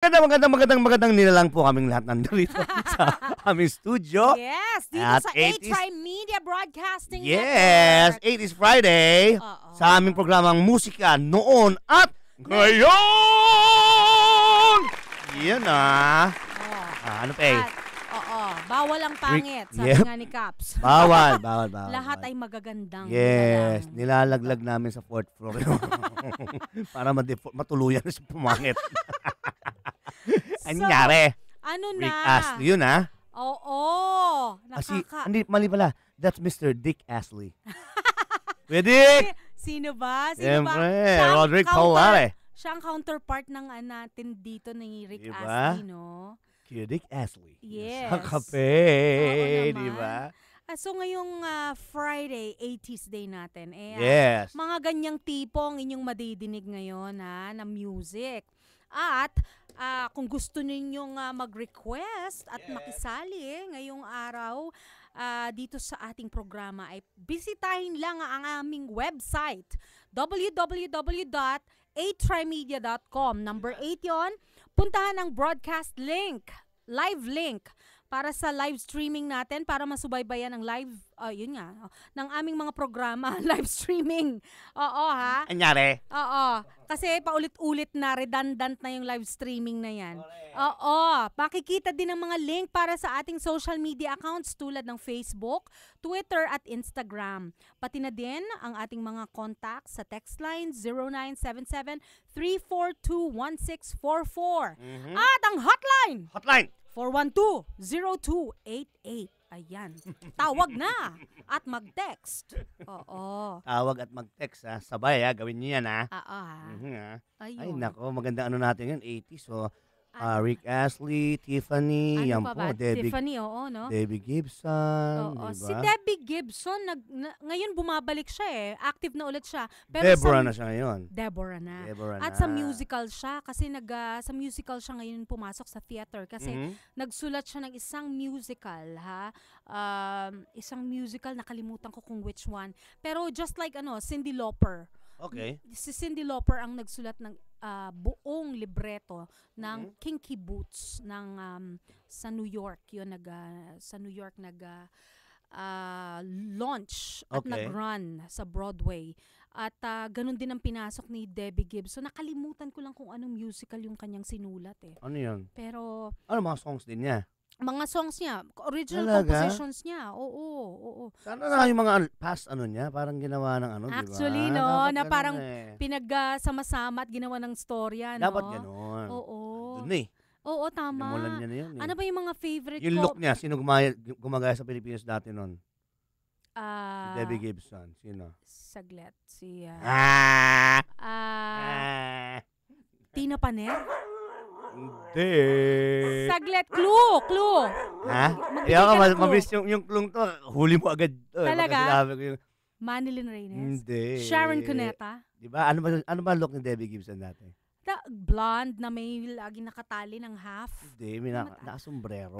Magandang nilalang po kaming lahat nandito sa aming studio. Yes, dito At sa 80s Tri-Media Broadcasting Yes, Network. 80s Friday Oo. sa aming programang musika noon at ngayon. Yan na. Ano pa eh? Bawal ang pangit, sabi Yep. nga ni Caps. Bawal. Lahat ay magagandang. Yes, nilalang. nilalaglag namin sa 4th floor para matuluyan na siya pumangit. Anong nangyari? Ano na? Rick Astley yun, ha? Oo. Hindi, mali pala. That's Mr. Dick Astley. Kuya Dick! Sino ba? Siyempre, Siya ang Roderick Paulare. Siya ang counterpart ng natin dito ni Rick Diba? Astley, no? Kuya Dick Astley. Yes. Sa kape. Oo Di ba? So ngayong Friday, 80s day natin, Yes. mga ganyang tipo ang inyong madidinig ngayon na music. At kung gusto ninyong mag-request at makisali ngayong araw dito sa ating programa ay bisitahin lang ang aming website www.atrimedia.com. Number 8 yon. Puntahan ang broadcast link, live link para sa live streaming natin para masubaybayan ang live ng aming mga programa, live streaming. Oo ha. Anyari? Oo. Kasi paulit-ulit na redundant na yung live streaming na yan. Oo. Makikita din ang mga link para sa ating social media accounts tulad ng Facebook, Twitter at Instagram. Pati na din ang ating mga contacts sa text line 0977-342-1644. At ang hotline! Hotline! 412-0288. Ayan. Tawag na at mag-text. Oo. Tawag at mag-text, ha? Sabay, ha? Gawin niyo yan, ha? Ay, Ayun. nako. Maganda natin yan. 80s, so... Rick Astley, Tiffany, yan Ano po. pa ba? Debbie, Tiffany, oo, no? Debbie Gibson, Oo. diba? Si Debbie Gibson, ngayon bumabalik siya eh. Active na ulit siya. Deborah na siya ngayon. Deborah na. Deborah At na. sa musical siya, kasi sa musical siya ngayon pumasok sa theater. Kasi nagsulat siya ng isang musical, ha? Isang musical, nakalimutan ko kung which one. Pero just like Cyndi Lauper. Okay. Si Cyndi Lauper ang nagsulat ng buong libreto ng Kinky Boots ng sa New York. Yun sa New York launch at nag-run sa Broadway. At ganun din ang pinasok ni Debbie Gibson. Nakalimutan ko lang kung anong musical yung kanyang sinulat eh. Ano yun? Pero Ano mga songs din niya? mga songs niya, original Talaga? compositions niya. Oo. Sana na yung mga past niya, parang ginawa ng Actually, diba? no, Dapat na ganun parang eh. pinagsama-sama at ginawa ng storya, no? Dapat ganun. Oo. Doon eh. Oo, tama. Simulan niya na yun eh. Ano ba yung mga favorite Yung ko? look niya, sino gumagaya sa Pilipinas dati nun? Debbie Gibson. Sino? Saglit. Tina Paner? Hindi. Saglit. Clue. Ha? Magbigay Kaya ka ng clue. mamiss yung klung to. Huli mo agad. Talaga? Sinabi ko yung, Manilyn Reyes? hindi. Sharon Cuneta? Diba? Ano ba look ni Debbie Gibson dati? Blonde na may lagi nakatali ng half? Hindi, may nakasombrero.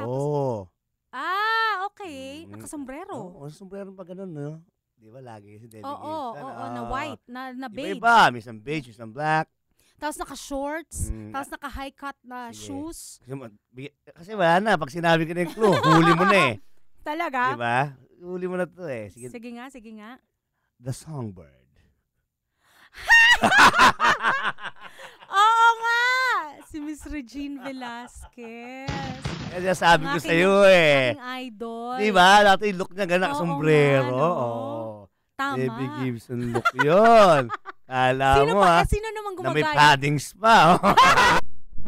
Okay. Nakasombrero. Oo, sombrero pa ganun, no? Di ba lagi si Debbie Oo, Gibson? na white, na beige. Iba-iba. May isang beige, isang black. Tapos naka-shorts, tapos naka-high cut na Sige. shoes. Kasi wala na. Pag sinabi ko na yung clue, huli mo na eh. Talaga? Di ba? Huli mo na to eh. Sige. Sige nga. The Songbird. Oo nga! Si Miss Regine Velasquez. Kaya sabi ko Ang sa'yo eh. aking idol. Di ba? Dati yung look niya gana, Oo sombrero. nga, no? Oh. Tama. Debbie Gibson look yun. Kala mo Sino namang na may gumagaya? paddings pa. Oh.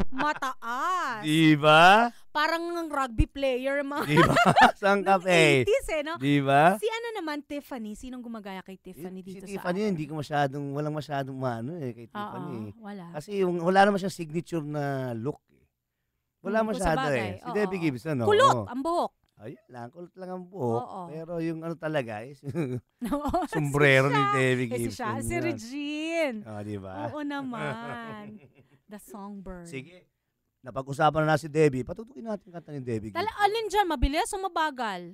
Mataas. Di ba? Parang ng rugby player. Di ba? Saan ka Ng eh? 80s no? Di ba? Si naman, Tiffany? Sinong gumagaya kay Tiffany dito Si sa Tiffany, hindi ko walang masyadong kay Tiffany. Wala. Kasi wala naman siyang signature na look eh. Wala masyado eh. Si Debbie Gibson, no? Kulot ang buhok. Ayun lang, kulot lang ang buhok. Oo. Pero yung talaga is Oo, sombrero ni siya. Debbie Si Gibson. Si Regine. Di ba? Oo naman. The Songbird. Sige. Napag-usapan na si Debbie. Patutukin natin kanta ni Debbie Gibson. Alin dyan? Mabilis o mabagal?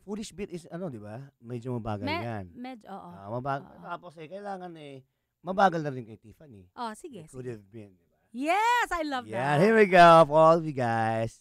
Foolish Beat is di ba? Medyo mabagal yan. Oo. Mabagal. Tapos kailangan mabagal na rin kay Tiffany. Sige. It could have been, di ba? Yes, I love Yeah, that. here we go for all of you guys.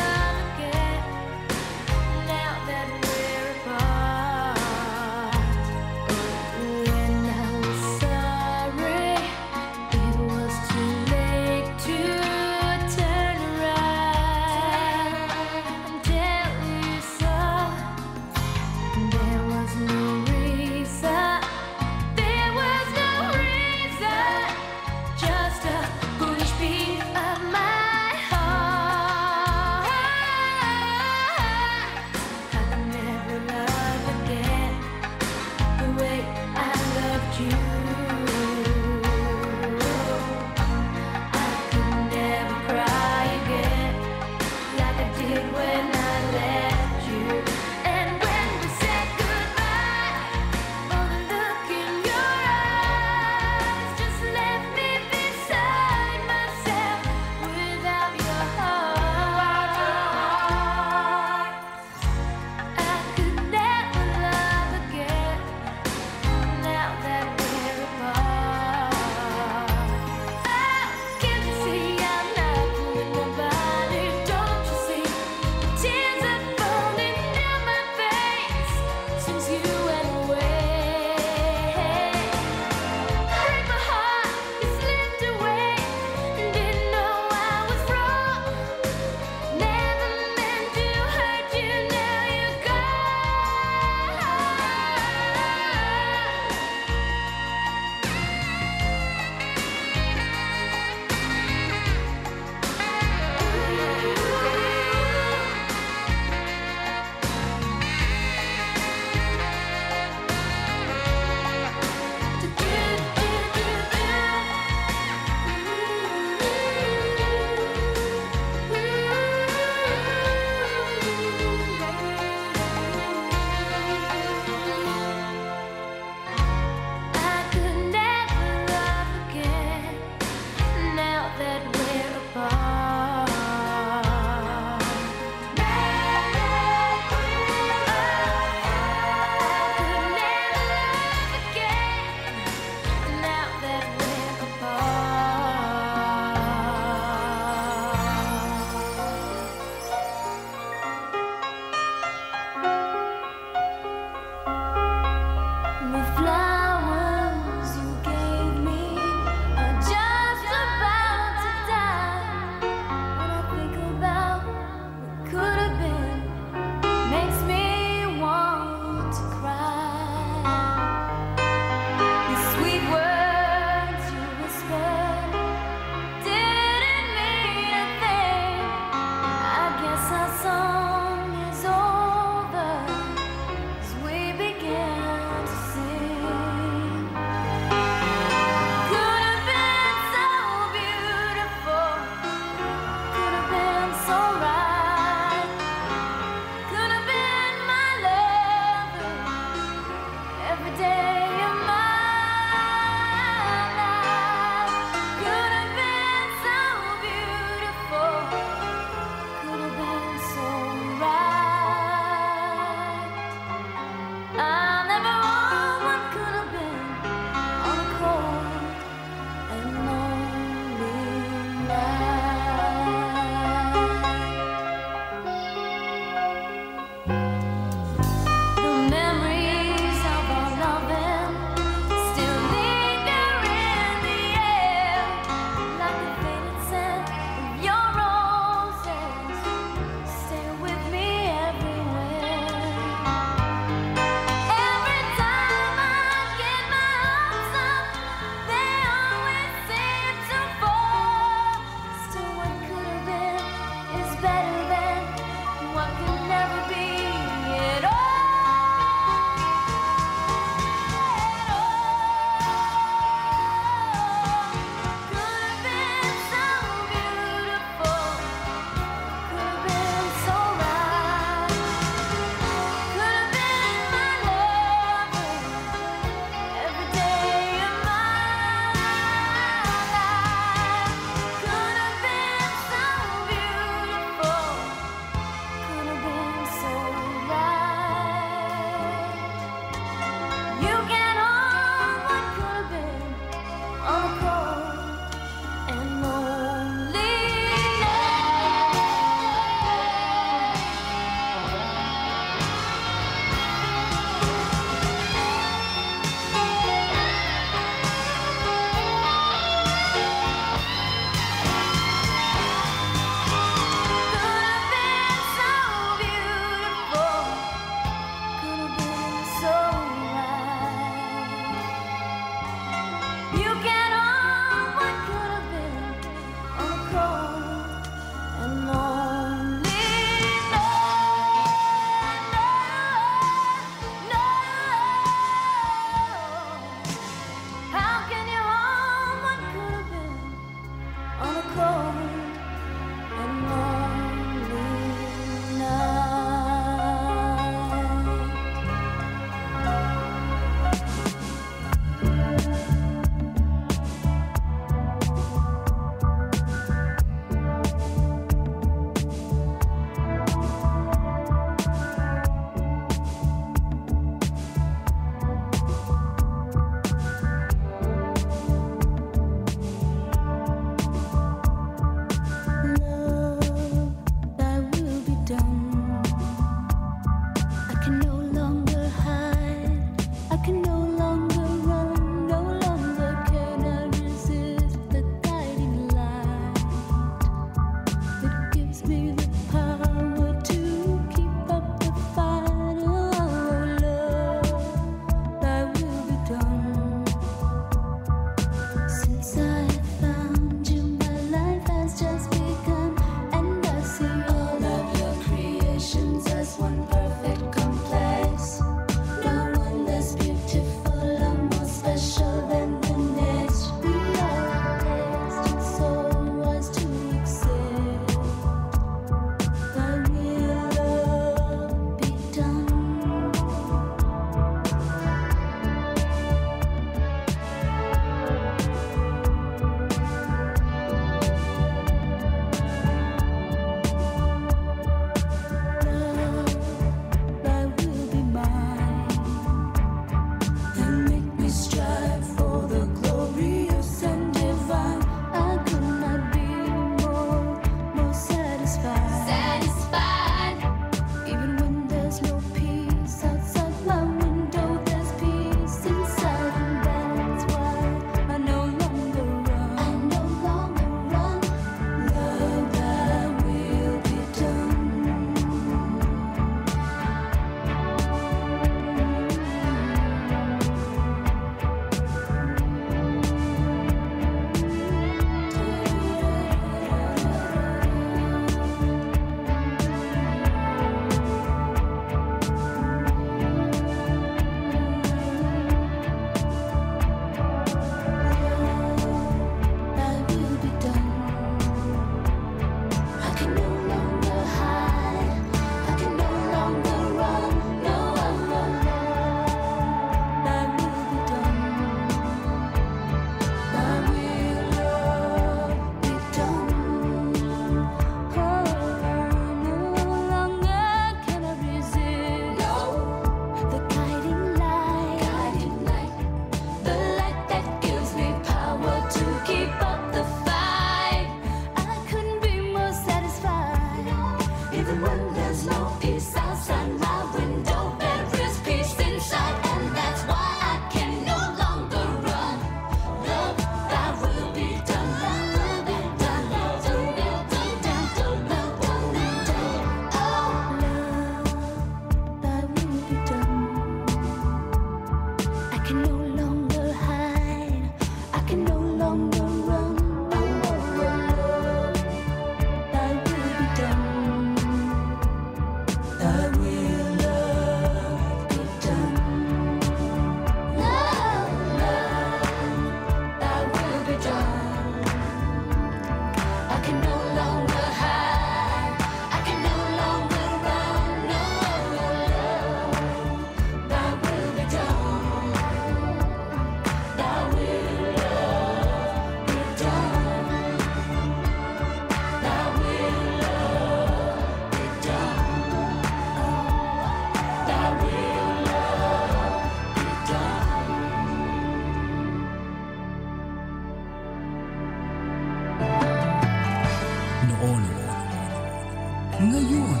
ngayon,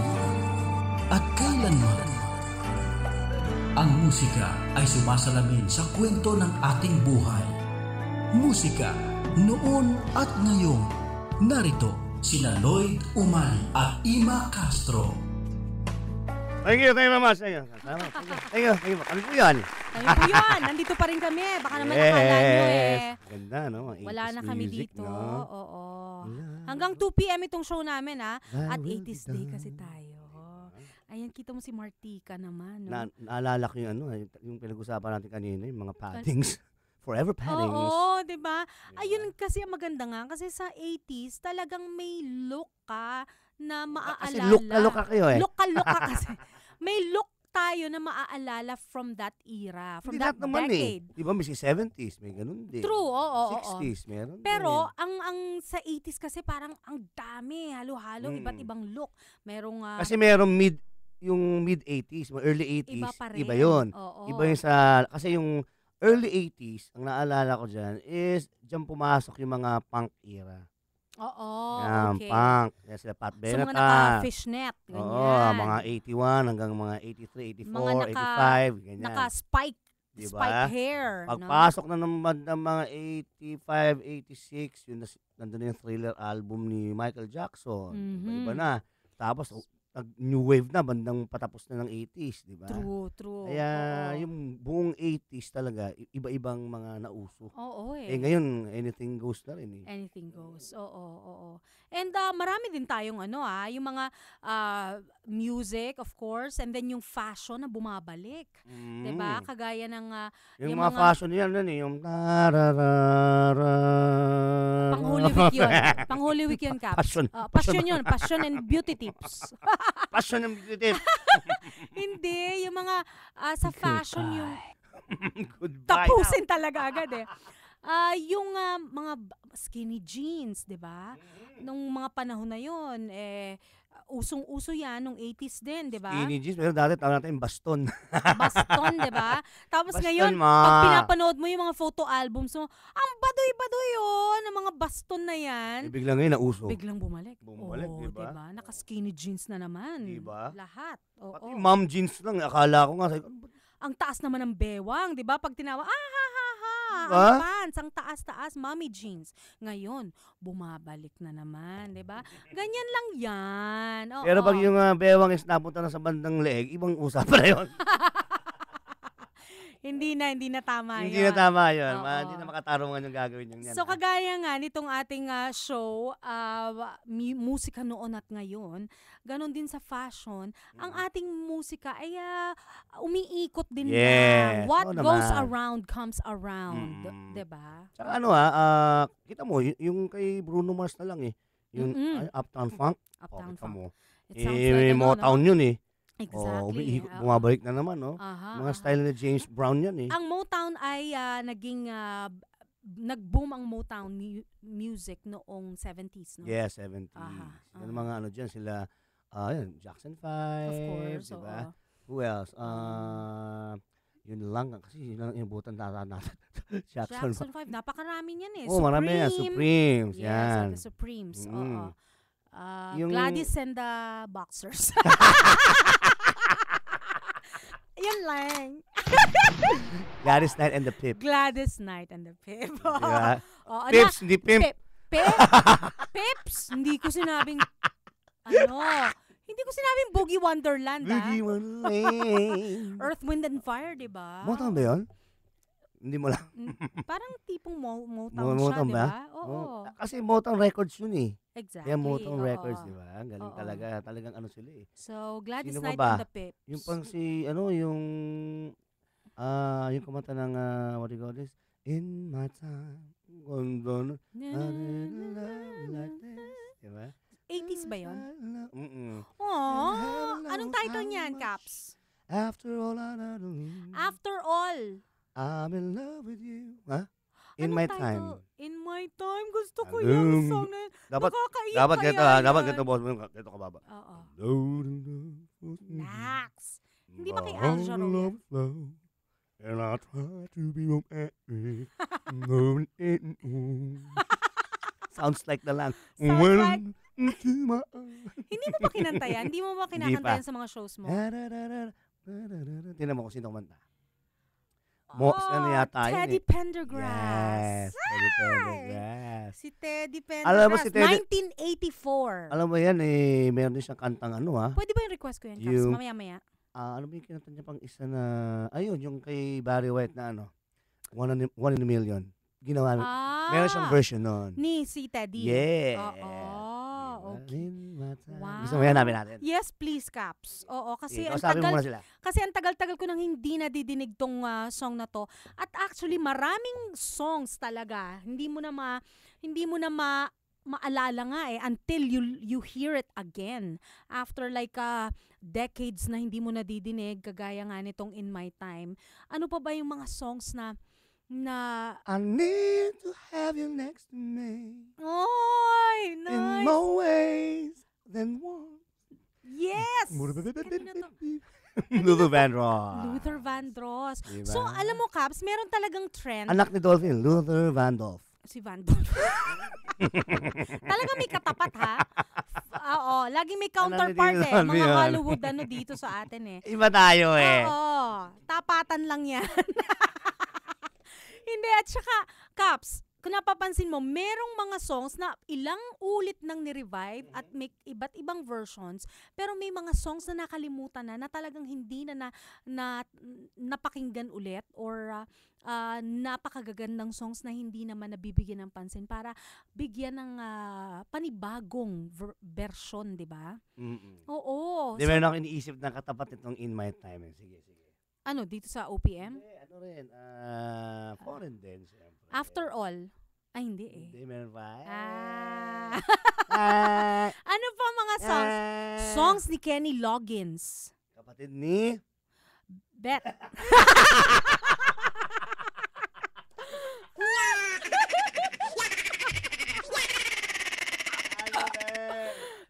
at kailanman. Ang musika ay sumasalamin sa kwento ng ating buhay. Musika noon at ngayon. Narito sina Lloyd Umali at Ima Castro. Thank you very much. Thank you. Ano po yan? Kami po yun. Nandito pa rin kami. Baka naman nakala nyo Ganda, no? Wala na kami music, dito. no? Oo. Hanggang 2 p.m. itong show namin, ha? At 80s Day kasi tayo. Ayan, kita mo si Martika naman, no? Naalala ko yung pinag-usapan natin kanina, yung mga paddings. Forever paddings. Oo, diba? Ayun kasi ang maganda nga. Kasi sa 80s, talagang may look ka na maaalala. Kasi look-ka kayo eh. Look-ka kasi. May look tayo na maaalala from that era, from that decade. Di ba, may 70s, may ganun din. True, oo. 60s, meron Pero, din. ang sa 80s kasi parang ang dami, halo-halo, iba't ibang look. Merong... kasi merong yung mid-80s, early 80s, iba pa rin. Iba yun. Oo. Iba yung kasi yung early 80s, ang naalala ko dyan is, dyan pumasok yung mga punk era. Oo, Yan, okay. punk. Yan sila Pat Benatar. So, mga naka-fishnet, ganyan. Oo, mga 81 hanggang mga 83, 84, 85, ganyan. Naka-spike, diba? spike hair. Pagpasok na naman ng mga 85, 86, yun nandun na yung Thriller album ni Michael Jackson. Iba na. Tapos, new wave na, bandang patapos na ng 80s, di ba? True. Kaya, yung buong 80s talaga, iba-ibang mga nauso. Oo, Ngayon, anything goes na rin eh. Anything goes. Oo. And marami din tayong yung mga music, of course, and then yung fashion na bumabalik. Diba? Kagaya ng... yung mga fashion yan, yung tararara. Pang-Holy Week yun. Pang-Holy Week yun, Caps. Passion yun. Passion and beauty tips. Passion and beauty tips. Hindi. Yung mga sa fashion yung... Goodbye. Tapusin talaga agad eh. Yung mga skinny jeans, 'di ba? Nung mga panahon na 'yon, usong-uso 'yan nung 80s din, 'di ba? Skinny jeans, pero dati tawag natin baston. Baston, 'di ba? Tapos baston, ngayon, pag pinapanood mo yung mga photo albums mo, ang baduy-baduy 'yon, ng mga baston na 'yan. Biglang ngayon nauso. Biglang bumalik. Bumalik, 'di ba? Diba? Naka-skinny jeans na naman. 'Di ba? Lahat. Oo. Pati mom jeans lang, akala ko nga ang taas naman ng bewang, 'di ba? Pag tinawa, diba? Ang pants, ang taas-taas, mommy jeans. Ngayon, bumabalik na naman, 'di ba? Ganyan lang 'yan. Oo. Pero pag yung bewang is napunta na sa bandang leeg, ibang usapan na 'yon. Hindi na tama 'yon. Hindi na tama 'yon. Oo. Hindi na makatarungan yung gagawin yung yan. So kagaya nga nitong ating show, musika noon at ngayon, ganon din sa fashion, ang ating musika ay umiikot din lang. What goes around comes around, 'di ba? Saka kita mo yung kay Bruno Mars na lang eh. Yung Uptown Funk. Uptown Kita mo. It sounds like Motown yun eh. Exactly. Bumabalik na naman, no? Mga style na James Brown yan eh. Ang Motown ay naging nag-boom ang Motown music noong 70s, no? Yeah, 70s. Sila mga dyan, sila Jackson 5, of course, diba? Who else? Yun lang kasi yun lang inubutan natin. Jackson 5, napakarami niyan eh. Marami yan. Supremes. Yes, yan. like the Supremes. Oo. Yung Gladys and the Boxers. Yan lang. Gladys Knight and the Pip. Gladys Knight and the Pip. Diba? Pips, hindi pimp. Pips? Hindi ko sinabing, hindi ko sinabing Boogie Wonderland, Boogie Wonderland. Earth, Wind and Fire, diba? Motown ba yun? Hindi mo lang. Parang tipong Motown siya, diba? Oo. Kasi Motown Records yun eh. Exactly. Kaya Motown Records, diba? Galing talaga. Talagang sila eh. So, Gladys Sino Knight ba? and the Pips. Yung pang yung kumanta ng, what do you call this? In my time, gone, like this. Diba? 80s ba yun? Aww. Anong title niyan, Caps? After all I know. After all. I'm in love with you. Ha? In my time. In my time. Gusto ko yung song na yun. Dapat ganito ha. Dapat ganito, boss. Ganito ka baba. Oo. Nax. Hindi ba kay Al Jarreau yan? And I try to be romantic. Sounds like na lang. Sounds like Hindi mo ba kinantayan? Hindi mo ba kinakantayan sa mga shows mo? Tingnan mo kung sino kumanta. Ano yata yun Teddy eh. Pendergrass. Yes, Teddy Pendergrass. Si Teddy Alam mo Pendergrass, si Teddy- 1984. Alam mo yan eh, meron din siyang kantang ano Pwede ba yung request ko yan, Caps? Yung- Mamaya-maya. ano ba yung kinanta niya pang isa na, ayun, yung kay Barry White na ano, One in a Million. Ginawa, meron siyang version nun. Ni si Teddy. Yeah. Oo, okay. Wow. Gusto mo yan natin. Yes, please, Caps. Oo, kasi Sige, ang kausapin mo tagal, muna sila. kasi ang tagal-tagal ko nang hindi nadidinig tong song na to. At actually, maraming songs talaga. Hindi mo na maalala nga until you hear it again. After like decades na hindi mo nadidinig, kagaya nga nitong In My Time. Ano pa ba yung mga songs na I need to have you next to me Oy, in nice. more ways than one. Yes. Kanina to? Luther Vandross. Luther Vandross. Diba? So, alam mo, Caps, meron talagang trend. Anak ni Dolphin, Luther Vandross. Si Vandross. Talaga may katapat, ha? Oo, laging may counterpart eh. Ano Mga yan? Hollywood dito sa atin eh. Iba tayo eh. Oo, tapatan lang yan. Hindi, at saka, Caps, kung napapansin mo, merong mga songs na ilang ulit nang ni-revive at may iba't ibang versions, pero may mga songs na nakalimutan na talagang hindi na napakinggan ulit or napakagagandang songs na hindi naman nabibigyan ng pansin para bigyan ng panibagong version, di ba? Oo. Di meron ako iniisip na katapat nitong In My Time. Sige. Ano, dito sa OPM? Hindi, ano rin, foreign din, siyempre. After All. Ay, hindi eh. Hindi, meron pa. Ano pa mga songs? Songs ni Kenny Loggins. Kapatid ni... Bet.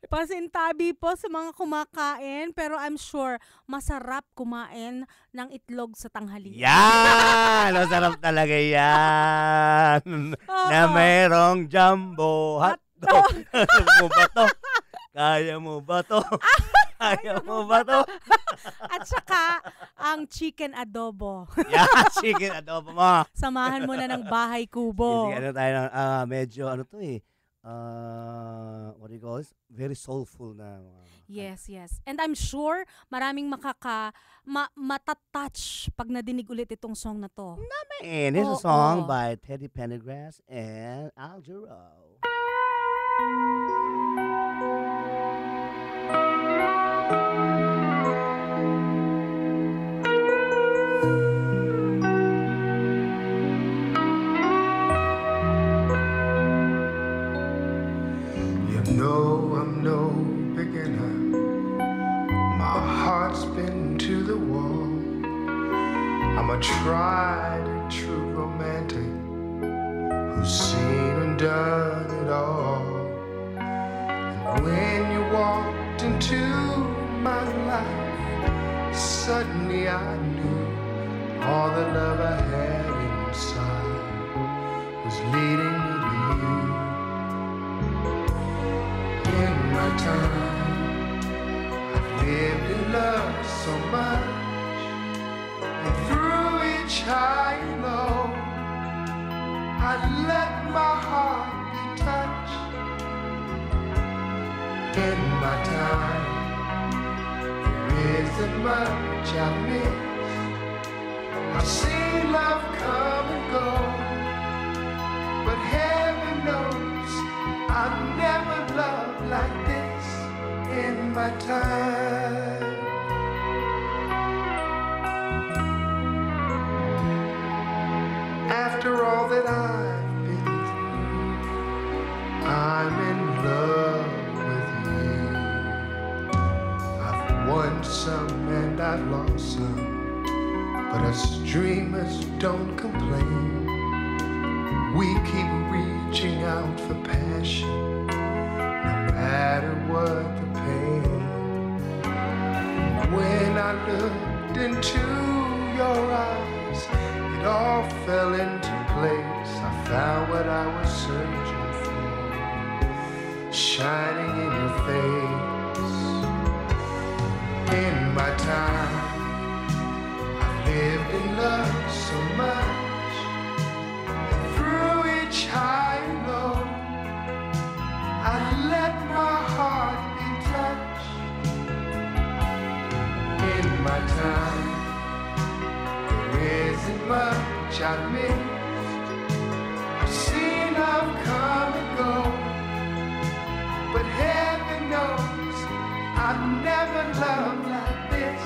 Pasintabi po sa mga kumakain, pero I'm sure masarap kumain ng itlog sa tanghalian. Yan! Masarap talaga yan! Na merong jumbo hotdog. Kaya mo ba to? Kaya mo ba to? At saka, ang chicken adobo. Yan, chicken adobo mo. Samahan mo na ng bahay kubo. Sige, ano tayo ng, medyo, ano to eh, what do you call this? Very soulful na. Yes. And I'm sure maraming matatouch pag nadinig ulit itong song na to. And here's a song by Teddy Pendergrass and Al Jarreau. I'm no beginner. My heart's been to the wall. I'm a tried and true romantic who's seen and done it all. And when you walked into my life, suddenly I knew all the love I had inside was leading me to you. In my time, I've lived in love so much, and through each high and low, I let my heart be touched. In my time, there isn't much I miss. I've seen love come and go, but heaven knows I've never loved like this in my time. After all that I've been through, I'm in love with you. I've won some and I've lost some, but us dreamers don't complain. We keep reaching out for passion, no matter what the pain. When I looked into your eyes, it all fell into place. I found what I was searching for. shining in your face. In my time, I've lived in love so much. Through each high and low, I let my heart be touched. In my time, there isn't much I've missed. I've seen love come and go, but heaven knows I've never loved like this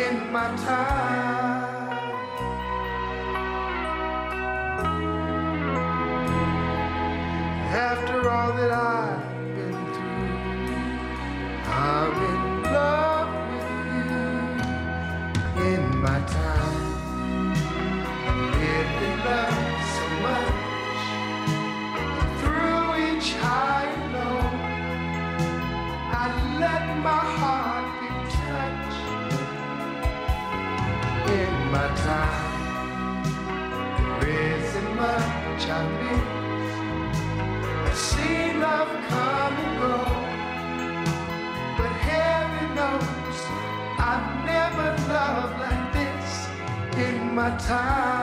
in my time. After all that I've been through, I'm in love with you. In my time, I lived in love so much. Through each high and low, I let my heart be touched. In my time, there isn't much I miss. I've seen love come and go, but heaven knows I've never loved like this in my time.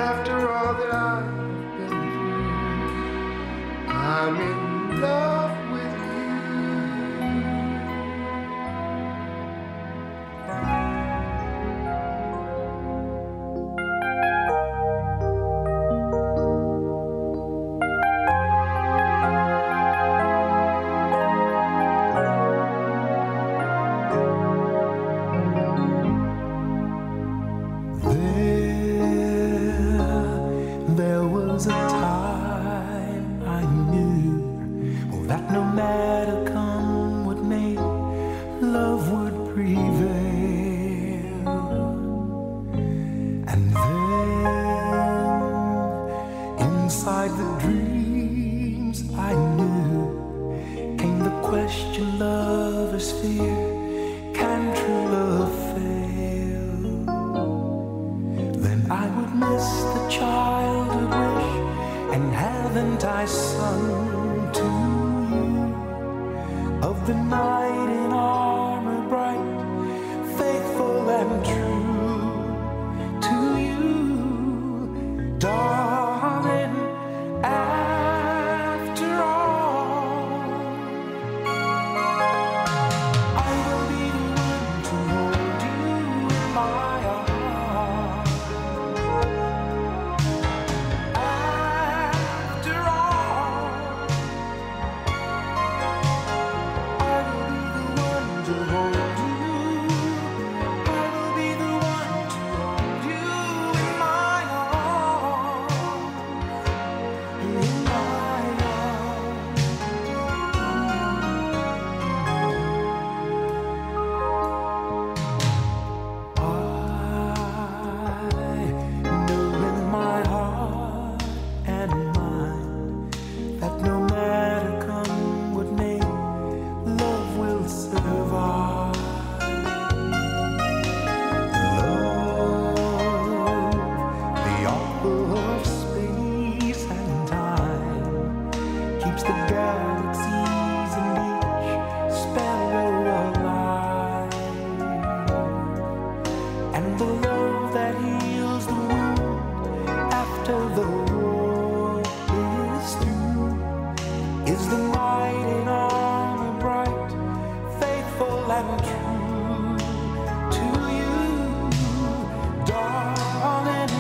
After all that I've been through, I'm in love with you. There was a time I knew that no matter come what may, love would prevail. And then inside the dreams I knew came the question lovers fear, can true love fail? Then I would miss the childhood wish, and haven't I sung to you of the knight in armor bright, faithful and true to you, darling. After all, I will be the one to hold you in my arms. After all, I will be the one to hold you. I will be the one to hold you in my arms, in my arms. I know in my heart and mind that no matter come what may, love will survive. Love, the author of space and time, keeps the galaxies and each sparrow alive. And the love that heals the wound after the war is through is the knight in armor bright, faithful and true to you, darling.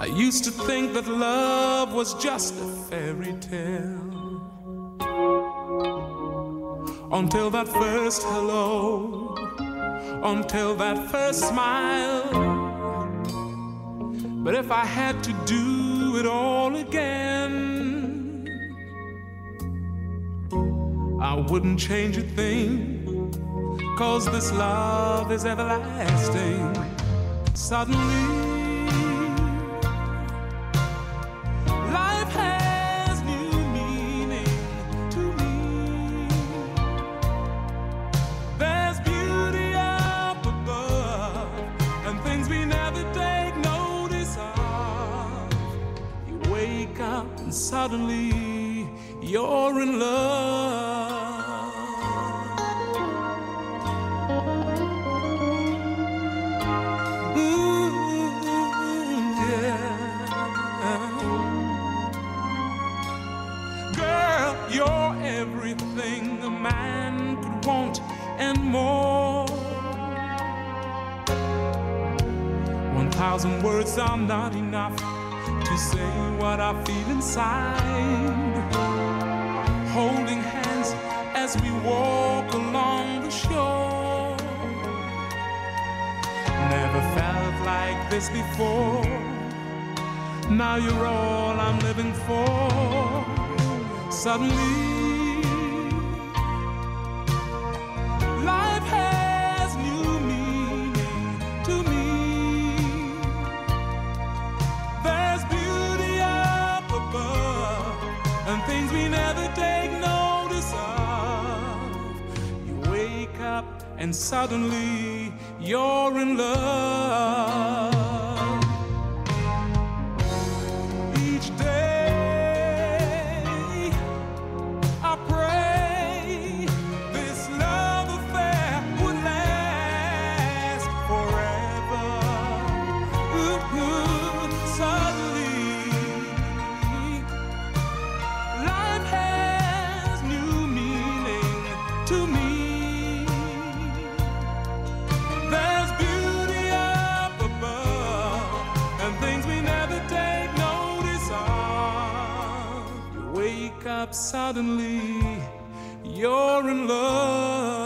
I used to think that love was just a fairy tale, until that first hello, until that first smile. But if I had to do it all again, I wouldn't change a thing, 'cause this love is everlasting. Suddenly, life has new meaning to me. There's beauty up above, and things we never take notice of. You wake up and suddenly you're in love. Girl, you're everything a man could want and more. 1,000 words are not enough to say what I feel inside. Holding hands as we walk along the shore. Never felt like this before. Now you're all I'm living for. Suddenly, life has new meaning to me. There's beauty up above, and things we never take notice of. You wake up and suddenly you're in love. Each day I pray this love affair would last forever. Suddenly, life has new meaning to me. There's beauty up above, and things we never take notice of. You wake up suddenly, you're in love.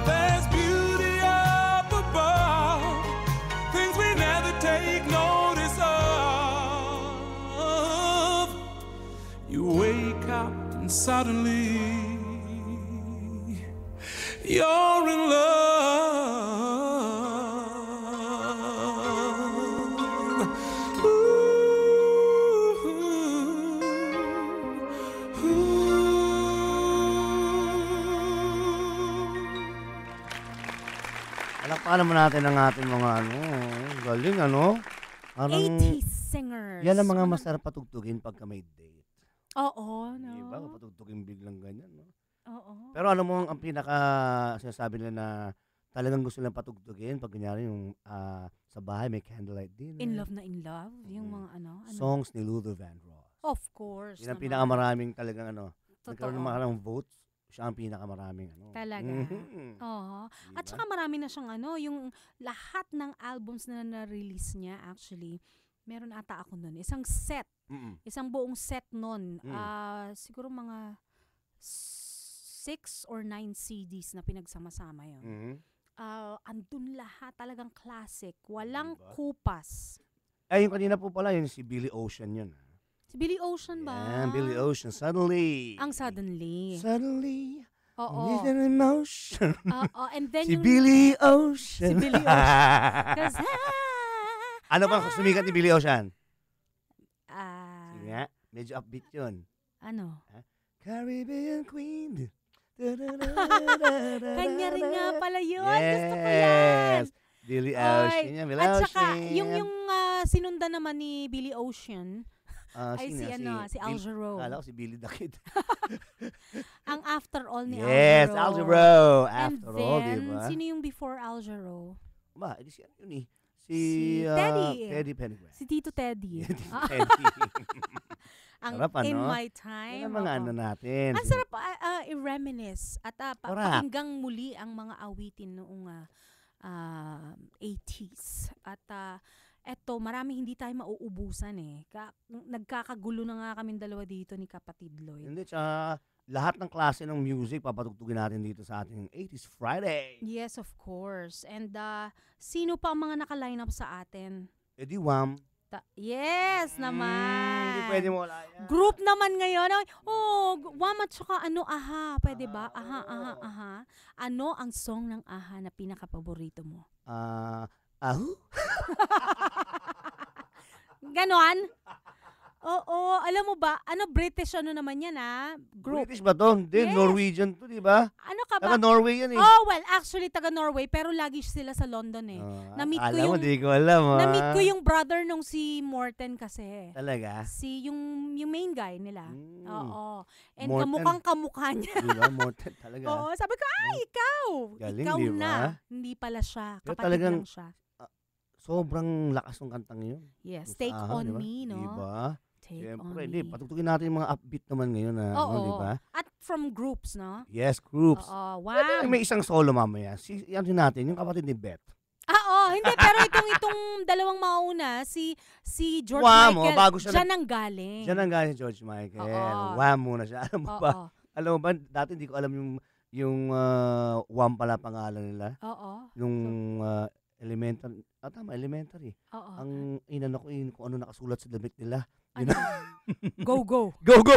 There's beauty up above, things we never take notice of. You wake up and suddenly you're in love. Palakpakan naman natin ang ating mga galing Parang 80s singers. yan ang mga masarap patugtugin pagka may date. Oo, no? Diba? Patugtugin biglang ganyan, no? Oo. Pero alam mo, ang pinaka sinasabi nila na talagang gusto nilang patugtugin pag kunyari yung sa bahay may candlelight dinner. In love na in love? Yung mga ano? Songs ni Luther Vandross. Of course. Yan ang naman. pinakamaraming talagang nagkaroon ng Totoo. mga votes. Siya ang pinakamaraming Talaga. Mhm. Oo. At Diba? saka marami na siyang yung lahat ng albums na na-release niya actually, meron ata ako nun. Isang set. Mm-mm. Isang buong set nun. Mm. Siguro mga 6 or 9 CDs na pinagsama-sama yun. Mhm. Andun lahat talagang classic. Walang Diba? kupas. Ay, yung kanina po pala, yun si Billy Ocean yun. Si Billy Ocean ba? Yan, Billy Ocean. Suddenly. Ang Suddenly. Suddenly. Oo. With an emotion. Oo. And then Si yung... Billy Si Ocean. Billy Ocean. 'Cause, Ano bang sumikat ni Billy Ocean? Sige nga, medyo upbeat yun. Ano? Caribbean Queen. Kanya rin nga pala yun. Yes. Gusto ko yan. Billy Oy, Ocean yan. Billy At saka, Ocean. yung sinundan naman ni Billy Ocean, Ay, si Al Jarreau. Kala ko si Billy the Kid. Ang After All ni Yes, Al Al Jarreau. Jarreau. And After all, then, di ba? sino yung before Al Jarreau? Ba, edi si yun eh. Si Teddy. Teddy Pendergrass. Si Tito Teddy. Teddy. Ang Sarap, In ano? My Time. Yan ang mga oo. ano natin. Ang sarap i-reminisce at Correct. pakinggang muli ang mga awitin noong 80s. At eto, marami hindi tayo mauubusan eh. Nagkakagulo na nga kaming dalawa dito ni Kapatid Lloyd. Hindi, tsaka lahat ng klase ng music papatugtugin natin dito sa ating 80s Friday. Yes, of course. And sino pa ang mga naka-line up sa atin? Eddie Wham. Yes naman. Hindi pwede mo wala yan. Group naman ngayon. Wam at saka aha. Pwede ba? Aha. Ano ang song ng aha na pinaka-paborito mo? Ahu? Ganon? Oo, alam mo ba, British naman yan group. British ba to? Hindi, Yes. Norwegian to, di ba? Ano ka ba? Taga Norway yan eh. Oh, well, actually, taga Norway, pero lagi sila sa London eh. Na-meet ko Alam mo, yung- di ko alam. Na-meet ko yung brother nung si Morten kasi. Talaga? Yung main guy nila. Mm. Oo. And Morten. kamukhang kamukha niya. Di ba? Morten talaga. Oo, sabi ko, ikaw. Galing, ikaw di ba? na. Hindi pala siya. Pero Kapatid talagang- lang siya. Sobrang lakas ng kantang yun. Yes, Yung sa Take Aha, On di ba? Me, no? Di ba? Take Siyempre, On hindi. Me. Patugtugin natin yung mga upbeat naman ngayon na, Oo. di ba? At from groups, no? Yes, groups. Oo, Pwede wow. may isang solo mamaya. Yan din natin, yung kapatid ni Beth. Hindi, pero itong dalawang mauna, si George Wham, Michael, bago siya dyan ang galing. Siya nang galing si George Michael. Oo. Wham muna siya. Alam mo ba? Oo. Alam mo ba, dati hindi ko alam yung Wham pala pangalan nila. Oo. Yung elementary. Tama, elementary. Oo. Ang inano ko yun kung ano nakasulat sa damit nila. Ano? Go, go. Go, go!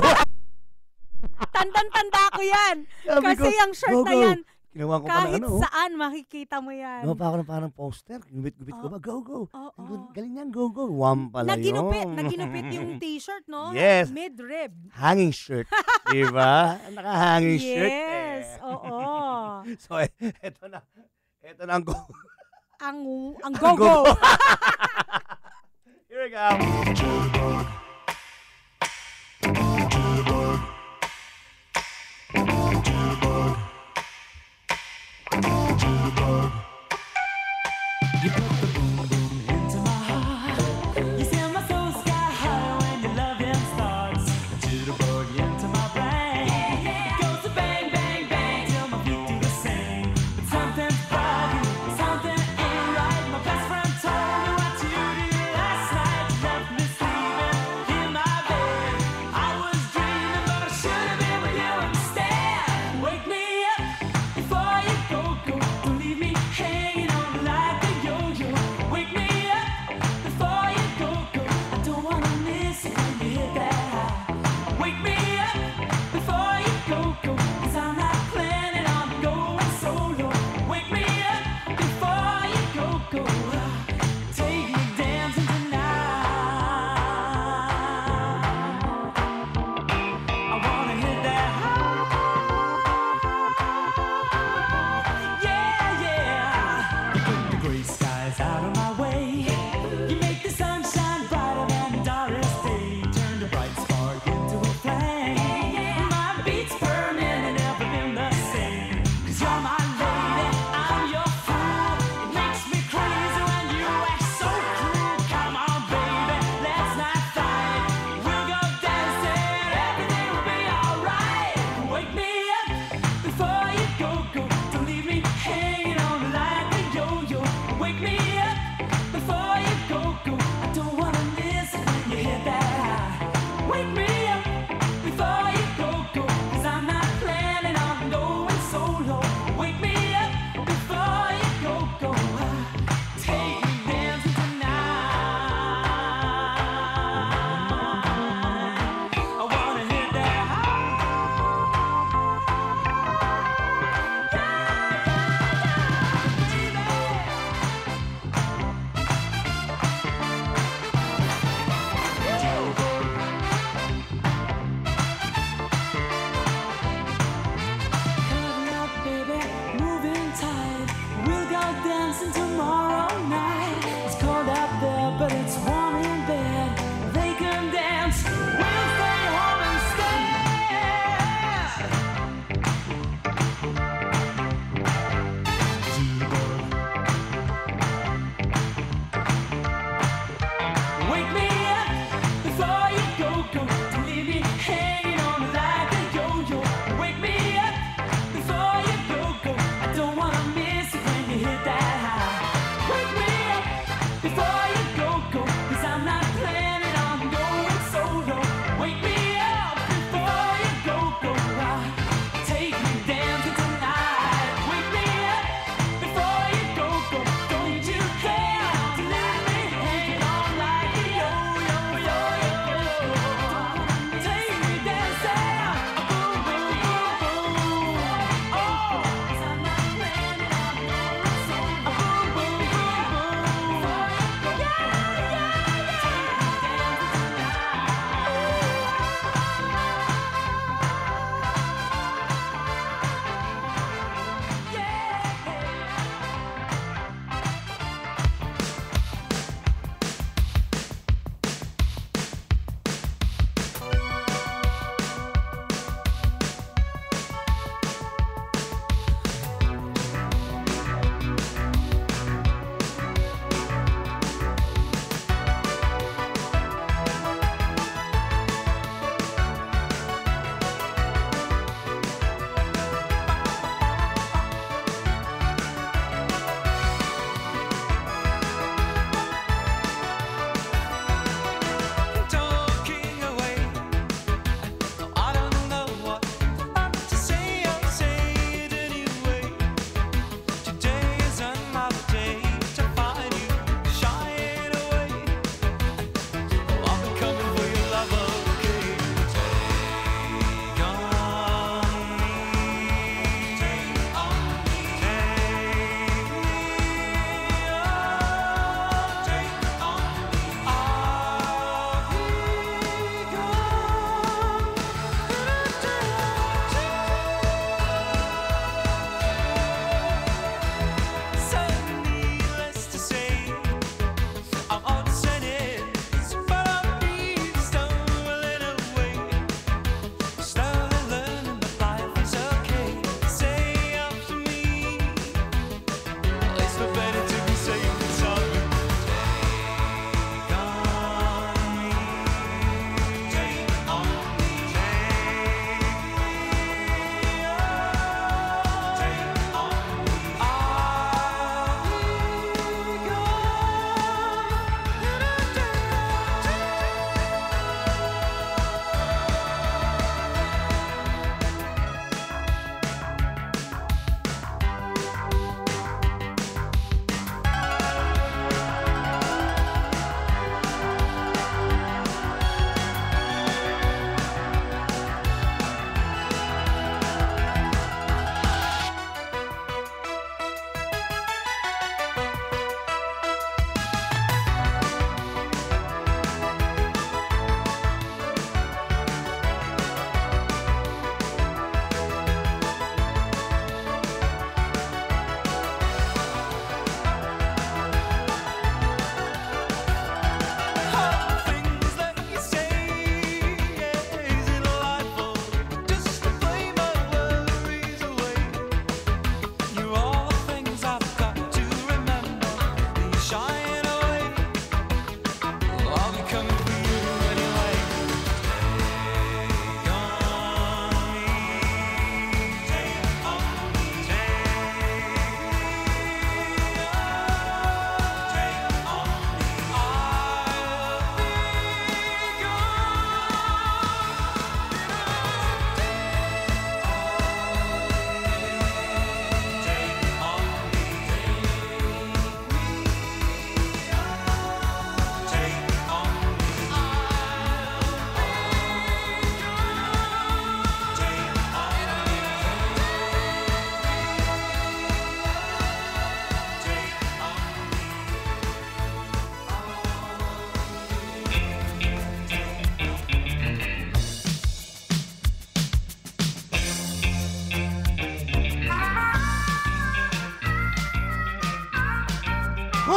Tandang-tanda ko yan. Sabi Kasi ko, yung shirt go, na go. yan, Ginawa ko pa kahit ng ano. saan makikita mo yan. Ginawa pa ako ng parang poster. Gubit-gubit ko ba? Go, go. Oo. Galing yan, go, go. Wham pala yun. Naginupit yung t-shirt, no? Yes. Mid-rib. Hanging shirt. Diba? Naka-hanging shirt. Yes, oo. So, eto na. Eto na ang go. Ang go-go. Here we go. You put the boom boom into my heart. You send my soul sky high when your loving starts. A jitterbug into my brain. It goes to bang bang bang till my feet do the same. But something's bugging, something ain't right. My best friend told me what you did last night. You left me sleeping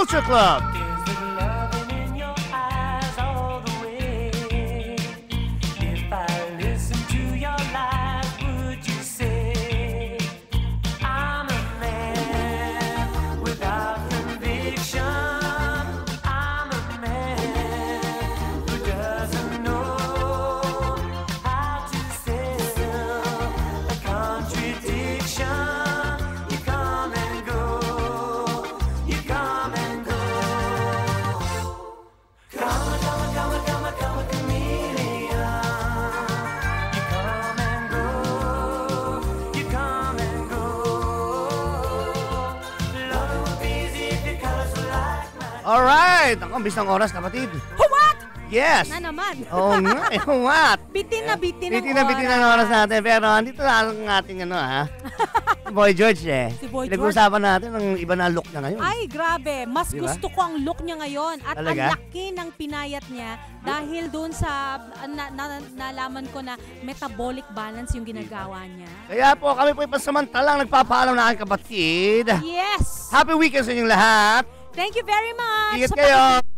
Culture Club. Is the loving in your eyes all the way? If I listen to your lies, would you say I'm a man without conviction? I'm a man who doesn't know how to sell a contradiction. You come and go. You come and go. Come, chameleon. You come and go. You come and go. Love would be easy if your colors were like mine. Alright. Ako, ang bisang oras, kapatid. What? Yes. Na naman. Oo nga, what? Bitin na bitin ang Bitin na oras natin. Pero andito na ang ating Boy George Si Boy George. Pinag-uusapan natin ang iba na look niya ngayon. Ay, grabe. Mas Diba? gusto ko ang look niya ngayon. At Talaga? ang laki ng pinayat niya dahil doon sa nalaman ko na metabolic balance yung ginagawa niya. Kaya po kami po ipansamantalang nagpapaalam na aking kapatid. Yes! Happy weekend sa inyong lahat. Thank you very much. Ingat sa kayo.